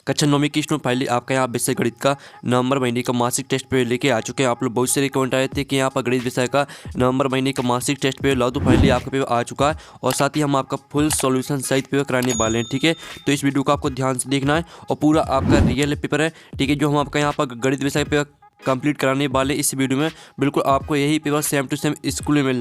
कक्षा 9वीं की student finally आपका यहाँ विषय गणित का नवंबर महीने का मासिक टेस्ट पेपर लेके आ चुके हैं। आप लोग बहुत सारे कमेंट आए थे कि यहाँ पर गणित विषय का नवंबर महीने का मासिक टेस्ट पेपर लाओ, तो फाइनली आपका पेपर आ चुका है और साथ ही हम आपका फुल सॉल्यूशन सहित पेपर कराने वाले हैं। ठीक है, तो इस वीडियो को आपको ध्यान से देखना है और पूरा आपका रियल पेपर है। ठीक है, जो हम आपका यहाँ पर गणित विषय पेपर कंप्लीट कराने वाले इस वीडियो में बिल्कुल आपको यही paper same to same school में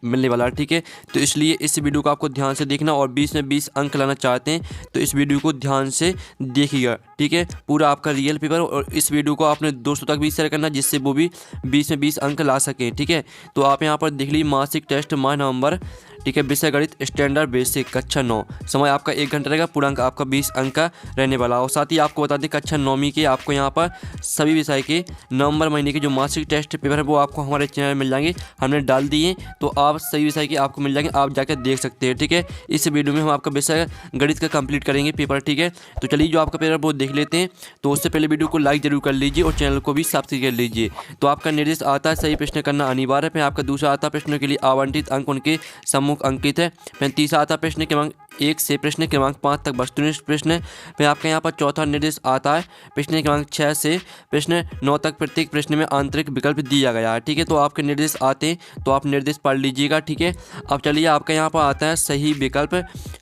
मिलने वाला है। ठीक है, तो इसलिए इस वीडियो को आपको ध्यान से देखना और 20 में 20 अंक लाना चाहते हैं तो इस वीडियो को ध्यान से देखिएगा। ठीक है, पूरा आपका रियल पेपर और इस वीडियो को अपने दोस्तों तक भी शेयर करना जिससे वो भी 20 में 20 अंक ला सकें। ठीक है, तो आप यहाँ पर देख लीजिए मासिक टेस्ट माह नवंबर। ठीक है, विषय गणित स्टैंडर्ड बेसिक कक्षा 9, समय आपका 1 घंटा रहेगा, पूर्णांक आपका 20 अंक का रहने वाला। और साथ ही आपको बता दें कक्षा 9वीं के आपको यहाँ पर सभी विषय के नवंबर महीने के जो मासिक टेस्ट पेपर है वो आपको हमारे चैनल में मिल जाएंगे, हमने डाल दिए, तो आप सभी विषय के आपको मिल जाएंगे, आप जाकर देख सकते हैं। ठीक है, इस वीडियो में हम आपका विषय गणित का कंप्लीट करेंगे पेपर। ठीक है, तो चलिए जो आपका पेपर वो देख लेते हैं। तो उससे पहले वीडियो को लाइक जरूर कर लीजिए और चैनल को भी सब्सक्राइब कर लीजिए। तो आपका निर्देश आता है सही प्रश्न करना अनिवार्य है। फिर आपका दूसरा आता है प्रश्नों के लिए आवंटित अंक उनके सम्मुख अंकित है। फिर तीसरा आता है प्रश्न क्रमांक 1 से प्रश्न क्रमांक 5 तक वस्तुनिष्ठ प्रश्न है। फिर आपका यहाँ पर चौथा निर्देश आता है प्रश्न क्रमांक 6 से प्रश्न 9 तक, प्रत्येक प्रश्न में आंतरिक विकल्प दिया गया है। ठीक है, तो आपके निर्देश आते हैं तो आप निर्देश पढ़ लीजिएगा। ठीक है, अब चलिए आपका यहाँ पर आता है सही विकल्प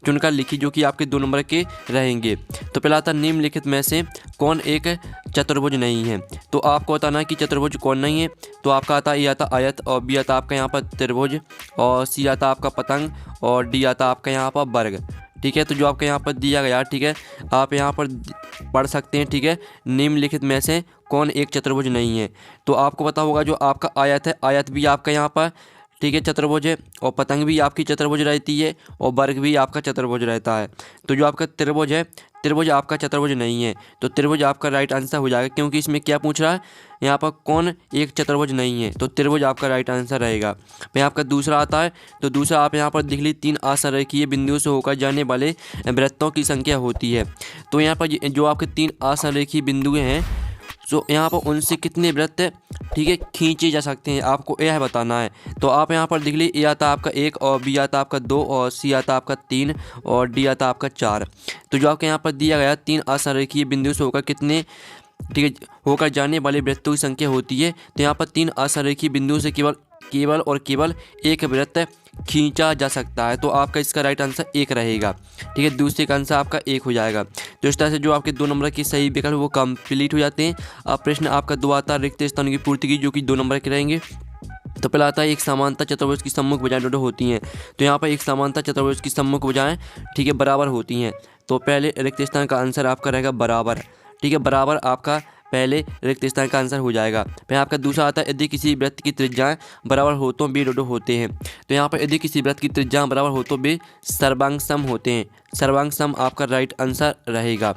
चुनकर लिखिए जो कि आपके 2 नंबर के रहेंगे। तो पहला आता है निम्नलिखित में से कौन एक चतुर्भुज नहीं है। तो आपको बताना है कि चतुर्भुज कौन नहीं है। तो आपका आता है ए आता आयत और बी आता आपका यहाँ पर त्रिभुज और सी आता आपका पतंग और डी आता आपका यहाँ पर वर्ग। ठीक है, तो जो आपके यहाँ पर दिया गया, ठीक है, आप यहाँ पर पढ़ सकते हैं। ठीक है, निम्नलिखित में से कौन एक चतुर्भुज नहीं है। तो आपको पता होगा जो आपका आयत है, आयत भी आपका यहाँ पर, ठीक है, चतुर्भुज है और पतंग भी आपकी चतुर्भुज रहती है और वर्ग भी आपका चतुर्भुज रहता है। तो जो आपका त्रिभुज है, त्रिभुज आपका चतुर्भुज नहीं है, तो त्रिभुज आपका राइट आंसर हो जाएगा क्योंकि इसमें क्या पूछ रहा है यहाँ पर कौन एक चतुर्भुज नहीं है, तो त्रिभुज आपका राइट आंसर रहेगा। फिर आपका दूसरा आता है, तो दूसरा आप यहाँ पर देख लीजिए 3 आसंरेखीय बिंदुओं से होकर जाने वाले वृत्तों की संख्या होती है। तो यहाँ पर जो आपके 3 आसंरेखीय बिंदुएँ हैं तो यहाँ पर उनसे कितने वृत्त, ठीक है, खींचे जा सकते हैं, आपको यह बताना है। तो आप यहाँ पर देख लीजिए ए आता आपका 1 और बी आता आपका 2 और सी आता आपका 3 और डी आता आपका 4। तो जो आपके यहाँ पर दिया गया 3 आसंरेखीय बिंदु से होकर कितने, ठीक है, होकर जाने वाले वृत्तों की संख्या होती है। तो यहाँ पर 3 आसंरेखीय बिंदु से केवल एक वृत्त खींचा जा सकता है। तो आपका इसका राइट आंसर 1 रहेगा। ठीक है, दूसरे का आंसर आपका 1 हो जाएगा। तो इस तरह से जो आपके 2 नंबर की सही विकल्प वो कंप्लीट हो जाते हैं। अब प्रश्न आपका 2 आता है रिक्त स्थानों की पूर्ति की, जो कि 2 नंबर के रहेंगे। तो पहला आता है एक समानता चतुर्भुज की सम्मुख भुजाएं दोनों होती हैं। तो यहाँ पर एक समानता चतुर्भुज की सम्मुख भुजाएं, ठीक है, बराबर होती हैं। तो पहले रिक्त स्थान का आंसर आपका रहेगा बराबर। ठीक है, बराबर आपका पहले रिक्त स्थान का आंसर हो जाएगा। फिर आपका दूसरा आता है यदि किसी वृत्त की त्रिज्याएं बराबर हो तो वे दोनों होते हैं। तो यहाँ पर यदि किसी वृत्त की त्रिज्याएं बराबर हो तो वे सर्वांग सम होते हैं। सर्वांग सम आपका राइट आंसर रहेगा।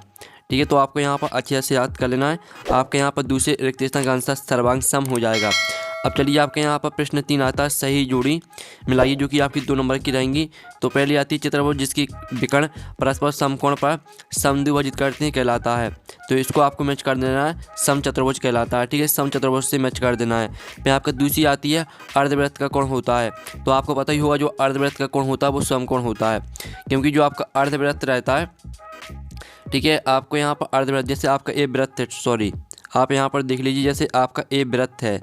ठीक है, तो आपको यहाँ पर अच्छे से याद कर लेना है। आपके यहाँ पर दूसरे रिक्त स्थान का आंसर सर्वांग सम हो जाएगा। अब चलिए आपके यहाँ पर प्रश्न 3 आता है सही जोड़ी मिलाइए, जो कि आपकी 2 नंबर की रहेंगी। तो पहले आती है चतुर्भुज जिसकी विकर्ण परस्पर समकोण पर समद्विभाजित करते हैं कहलाता है। तो इसको आपको मैच कर देना है, समचतुर्भुज कहलाता है। ठीक है, समचतुर्भुज से मैच कर देना है। फिर आपका दूसरी आती है अर्धवृत्त का कोण होता है। तो आपको पता ही होगा जो अर्धवृत्त का कोण होता है वो समकोण होता है, क्योंकि जो आपका अर्धवृत्त रहता है, ठीक है, आपको यहाँ पर अर्धवृत्त जैसे आपका ए वृत्त है, सॉरी आप यहाँ पर देख लीजिए जैसे आपका ए वृत्त है,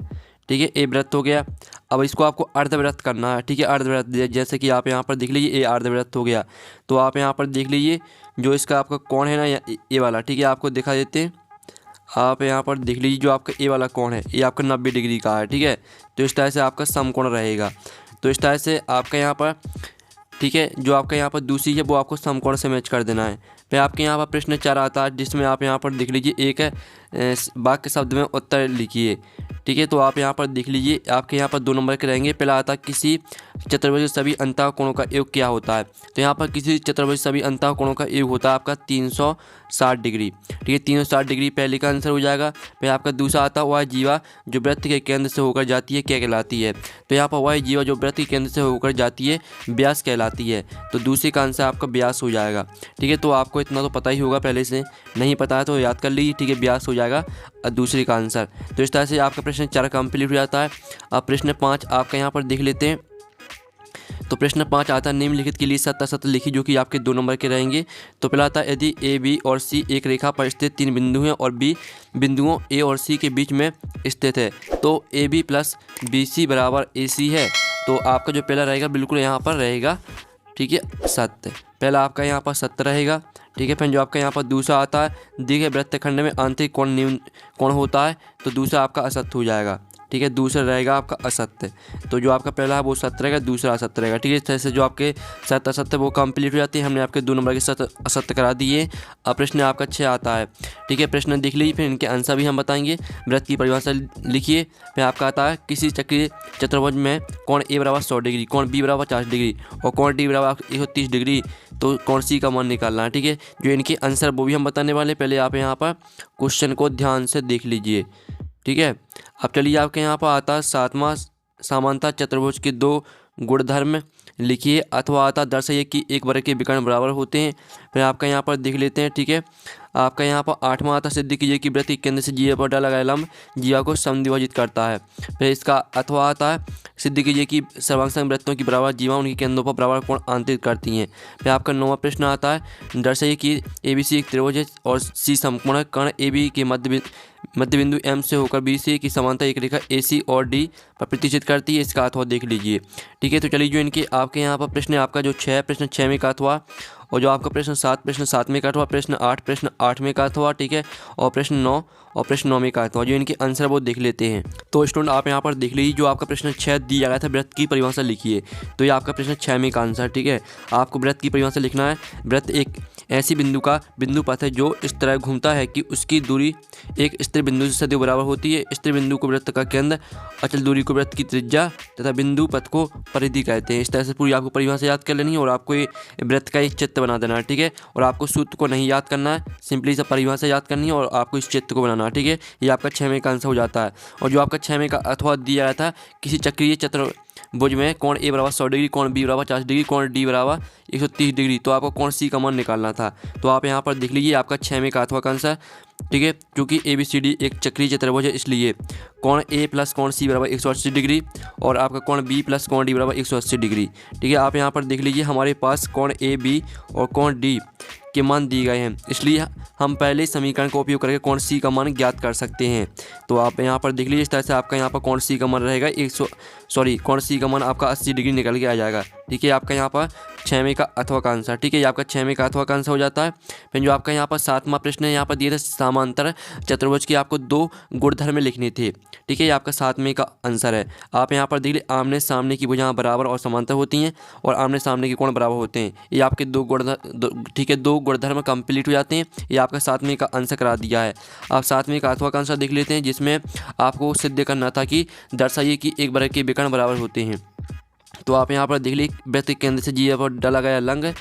ठीक है, ए वृत्त हो गया। अब इसको आपको अर्धवृत्त करना है। ठीक है, अर्धवृत्त जैसे कि आप यहाँ पर देख लीजिए ए अर्धवृत्त हो गया। तो आप यहाँ पर देख लीजिए जो इसका आपका कोण है ना ये वाला, ठीक है, आपको दिखा देते हैं। आप यहाँ पर देख लीजिए जो आपका ए वाला कोण है ये आपका 90 डिग्री का है। ठीक है, तो इस तरह से आपका समकोण रहेगा। तो इस तरह से आपका यहाँ पर, ठीक है, जो आपका यहाँ पर दूसरी है वो आपको समकोण से मैच कर देना है। फिर आपके यहाँ पर प्रश्न 4 आता है जिसमें आप यहाँ पर देख लीजिए एक वाक्य शब्द में उत्तर लिखिए। ठीक है, तो आप यहाँ पर देख लीजिए आपके यहाँ पर 2 नंबर के रहेंगे। पहला आता है किसी चतुर्भुज सभी अंतः कोणों का योग क्या होता है। तो यहाँ पर किसी चतुर्भुज सभी अंतः कोणों का योग होता है आपका 360 डिग्री। ठीक है, 360 डिग्री पहले का आंसर हो जाएगा। फिर आपका दूसरा आता है वह जीवा जो वृत्त के केंद्र से होकर जाती है क्या कहलाती है। तो यहाँ पर वह जीवा जो वृत्त के केंद्र से होकर जाती है व्यास कहलाती है। तो दूसरे का आंसर आपका व्यास हो जाएगा। ठीक है, तो आपको इतना तो पता ही होगा, पहले से नहीं पता है तो याद कर लीजिए। ठीक है, व्यास हो जाएगा दूसरे का आंसर। तो इस तरह से आपका प्रश्न 4 कंप्लीट हो जाता है। अब प्रश्न 5 आपका यहाँ पर देख लेते हैं। तो प्रश्न 5 आता है निम्नलिखित के लिए सत्य असत्य लिखी जो कि आपके 2 नंबर के रहेंगे। तो पहला आता है यदि ए बी और सी एक रेखा पर स्थित 3 बिंदु हैं और बी बिंदुओं ए और सी के बीच में स्थित है तो A B plus B C बराबर ए सी है। तो आपका जो पहला रहेगा बिल्कुल यहाँ पर रहेगा, ठीक है, सत्य। पहला आपका यहाँ पर सत्य रहेगा, ठीक है। फिर जो आपका यहाँ पर दूसरा आता है दिए गए वृत्तखंड में आंतरिक कोण न्यून कोण होता है तो दूसरा आपका असत्य हो जाएगा, ठीक है। दूसरा रहेगा आपका असत्य। तो जो आपका पहला है वो सत्य रहेगा, दूसरा असत्य रहेगा, ठीक है। इस तरह से जो आपके सत्य असत्य वो कंप्लीट हो जाती है। हमने आपके 2 नंबर के सत्य असत्य करा दिए। अब प्रश्न आपका 6 आता है, ठीक है। प्रश्न देख लीजिए, फिर इनके आंसर भी हम बताएंगे। वृत्त की परिभाषा लिखिए। फिर आपका आता है किसी चक्रीय चतुर्भुज में कोण ए बराबर 100 डिग्री, कोण बी बराबर 50 डिग्री और कोण डी बराबर 130 डिग्री, तो कोण सी का मान निकालना है, ठीक है। जो इनके आंसर वो भी हम बताने वाले। पहले आप यहाँ पर क्वेश्चन को ध्यान से देख लीजिए, ठीक है। अब चलिए आपके यहाँ पर आता है 7वां समानता चतुर्भुज के 2 गुणधर्म लिखिए अथवा आता दर्शाइए कि एक वर्ग के विकर्ण बराबर होते हैं। फिर आपका यहाँ पर देख लेते हैं, ठीक है। आपका यहाँ पर 8वां आता सिद्ध कीजिए कि वृत्त के केंद्र से जीवा पर डाला गया लंब जीवा को समद्विभाजित करता है। फिर इसका अथवा आता है सिद्ध कीजिए कि सर्वांग वृत्तों की बराबर जीवा उनके केंद्रों पर बराबर कोण आंतरिक करती हैं। फिर आपका 9वां प्रश्न आता है दर्शाइए कि ए बी सी एक त्रिभुज है और सी समकोण है। कर्ण ए बी के मध्य बिंदु एम से होकर बी सी की समानता एक रेखा ए सी और डी पर प्रतिष्ठित करती है। इसका अथवा देख लीजिए, ठीक है। तो चलिए जो इनके आपके यहाँ पर प्रश्न आपका जो 6 प्रश्न 6 में का अथवा और जो आपका प्रश्न 7 में का अथवा, प्रश्न 8 में का अथवा, ठीक है। और प्रश्न 9 और प्रश्न 9 में का अथवा जो इनके आंसर वो देख लेते हैं। तो स्टूडेंट आप यहाँ पर देख लीजिए जो आपका प्रश्न 6 दिया गया था वृत्त की परिभाषा लिखिए। तो ये आपका प्रश्न 6 में का आंसर, ठीक है। आपको वृत्त की परिभाषा लिखना है। वृत्त एक ऐसी बिंदु का बिंदु पथ है जो इस तरह घूमता है कि उसकी दूरी एक स्थिर बिंदु से सदैव बराबर होती है। स्थिर बिंदु को वृत्त का केंद्र, अचल दूरी को वृत्त की त्रिज्या तथा बिंदु पथ को परिधि कहते हैं। इस तरह से पूरी आपको परिभाषा याद कर लेनी है और आपको ये वृत्त का एक चित्र बना देना है, ठीक है। और आपको सूत्र को नहीं याद करना है, सिंपली से परिभाषा याद करनी है और आपको इस चित्र को बनाना है, ठीक है। ये आपका 6 में का आंसर हो जाता है। और जो आपका 6 में का अथवा दिया गया था किसी चक्रीय चतुर्भुज में कोण ए बराबर 100 डिग्री, कोण बी बराबर 50 डिग्री, कोण डी बराबर 130 डिग्री, तो आपको कोण सी का मान निकालना था। तो आप यहाँ पर देख लीजिए आपका 6 में का अथवा का आंसर, ठीक है। क्योंकि ए बी सी डी एक चक्रीय चतुर्भुज है इसलिए कोण ए प्लस कोण सी बराबर 180 डिग्री और आपका कोण बी प्लस कोण डी बराबर 180 डिग्री, ठीक है। आप यहाँ पर देख लीजिए हमारे पास कोण ए बी और कोण डी के मान दिए गए हैं, इसलिए हम पहले समीकरण का उपयोग करके कोण सी का मान ज्ञात कर सकते हैं। तो आप यहाँ पर देख लीजिए इस तरह से आपका यहाँ पर कोण सी का मान रहेगा कोण सी का मान आपका 80 डिग्री निकल के आ जाएगा, ठीक है। आपका यहाँ पर 6 में का अथवा का आंसर, ठीक है। ये आपका 6 में का अथवा का आंसर हो जाता है। फिर जो आपका यहाँ पर 7वां प्रश्न है यहाँ पर दिए थे समांतर चतुर्भुज के आपको 2 गुणधर्म लिखने थे, ठीक है। ये आपका 7 में का आंसर है। आप यहाँ पर देख लीजिए आमने सामने की भुजाएं बराबर और समांतर होती हैं और आमने सामने के कोण बराबर होते हैं। ये आपके 2 गुणधर्म, ठीक है, 2 गुणधर्म कंप्लीट हो जाते हैं। ये आपका 7वें का आंसर करा दिया है। आप 7वें का अथवा का आंसर देख लेते हैं जिसमें आपको सिद्ध करना था कि दर्शाइए कि एक वर्ग के विकर्ण बराबर होते हैं। तो आप यहाँ पर देख लीजिए वृत्त के केंद्र से जीवा पर डाला गया लंब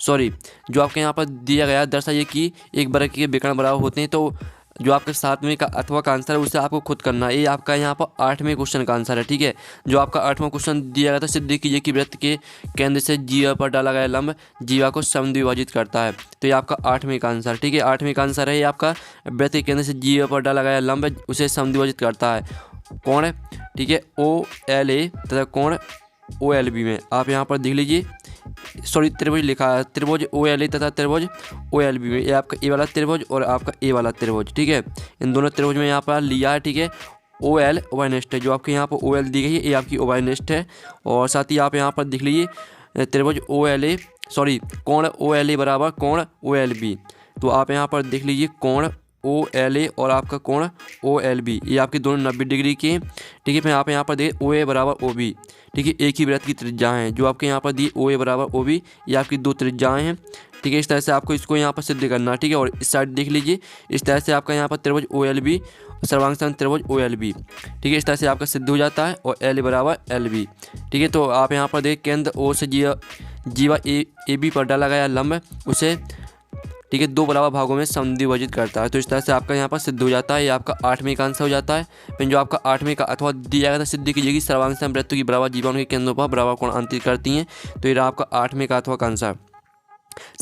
जो आपके यहाँ पर दिया गया दर्शाइए कि एक वर्ग के विकर्ण बराबर होते हैं। तो जो आपके 7वें का अथवा का आंसर है उसे आपको खुद करना है। ये आपका यहाँ पर 8वें क्वेश्चन का आंसर है, ठीक है। जो आपका 8वां क्वेश्चन दिया गया था सिद्ध कीजिए कि वृत्त के केंद्र से जीवा पर डाला गया लंब जीवा को समद्विभाजित करता है। तो ये आपका 8वें का आंसर, ठीक है। 8वें का आंसर है ये आपका वृत्त के केंद्र से जीवा पर डाला गया लंब उसे समद्विभाजित करता है कोण, ठीक है, OLA तथा कोण OLB में। आप यहाँ पर देख लीजिए त्रिभुज लिखा है, त्रिभुज OLA तथा त्रिभुज OLB में। ये आपका ए वाला त्रिभुज और आपका ए वाला त्रिभुज, ठीक है। इन दोनों त्रिभुज में यहाँ पर लिया है, ठीक है। OL ओवाइनेस्ट है, जो आपके यहाँ पर OL दी गई है ये आपकी ओवाइनेस्ट है। और साथ ही आप यहाँ पर देख लीजिए त्रिभुज कोण OLA बराबर कोण OLB। तो आप यहाँ पर देख लीजिए कोण OLA और आपका कोण OLB ये आपके दोनों 90 डिग्री के, ठीक है। फिर आप यहाँ पर देखिए OA बराबर OB, ठीक है। एक ही वृत्त की त्रिज्याएं हैं जो आपके यहाँ पर दी OA बराबर OB ये आपकी 2 त्रिज्याएं हैं, ठीक है। इस तरह से आपको इसको यहाँ पर सिद्ध करना, ठीक है। और इस साइड देख लीजिए इस तरह से आपका यहाँ पर त्रिभुज OLB सर्वांग त्रिभुज OLB, ठीक है। इस तरह से आपका सिद्ध हो जाता है और L बराबर LB, ठीक है। तो आप यहाँ पर देख केंद्र O से जीवा AB पर डाला गया लंब उसे, ठीक है, 2 बराबर भागों में समद्विभाजित करता है। तो इस तरह से आपका यहाँ पर सिद्ध हो जाता है। ये आपका 8वें का आंसर हो जाता है। फिर जो आपका 8वें का अथवा दिया गया था सिद्ध कीजिए कि सर्वांग वृत्तों की बराबर जीवा उनके केंद्रों पर बराबर कोण आंतरिक करती हैं। तो ये आपका 8वें का अथवा का आंसर।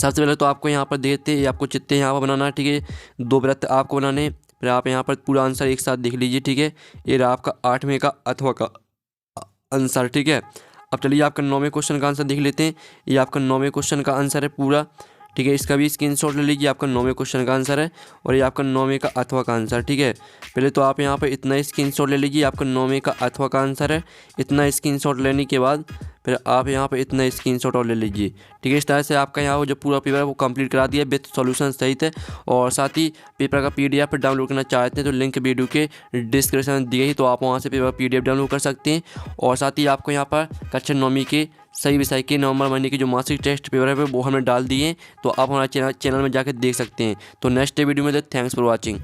सबसे पहले तो आपको यहाँ पर देते हैं आपको चित्ते यहाँ पर बनाना है, ठीक है। 2 वृत्त आपको बनाने, फिर आप यहाँ पर पूरा आंसर एक साथ देख लीजिए, ठीक है। ये रहा आपका 8वें का अथवा का आंसर, ठीक है। अब चलिए आपका 9वें क्वेश्चन का आंसर देख लेते हैं। ये आपका 9वें क्वेश्चन का आंसर है पूरा, ठीक है। इसका भी स्क्रीनशॉट ले लीजिए, आपका 9वें क्वेश्चन का आंसर है और ये आपका 9वें का अथवा का आंसर, ठीक है। पहले तो आप यहाँ पर इतना स्क्रीनशॉट ले लीजिए, आपका 9वें का अथवा का आंसर है। इतना स्क्रीनशॉट लेने के बाद फिर आप यहाँ पे इतना स्क्रीनशॉट और ले लीजिए, ठीक है। इस तरह से आपका यहाँ जो पूरा पेपर है वो कंप्लीट करा दिया विथ सॉल्यूशन सहित है। और साथ ही पेपर का PDF डाउनलोड करना चाहते हैं तो लिंक वीडियो के डिस्क्रिप्शन में दी गई, तो आप वहाँ से पेपर PDF डाउनलोड कर सकते हैं। और साथ ही आपको यहाँ पर कक्षा 9वीं के सही विषय के नवंबर महीने की जो मासिक टेस्ट पेपर है वो हमने डाल दिए, तो आप हमारे चैनल में जाकर देख सकते हैं। तो नेक्स्ट वीडियो में थैंक्स फॉर वॉचिंग।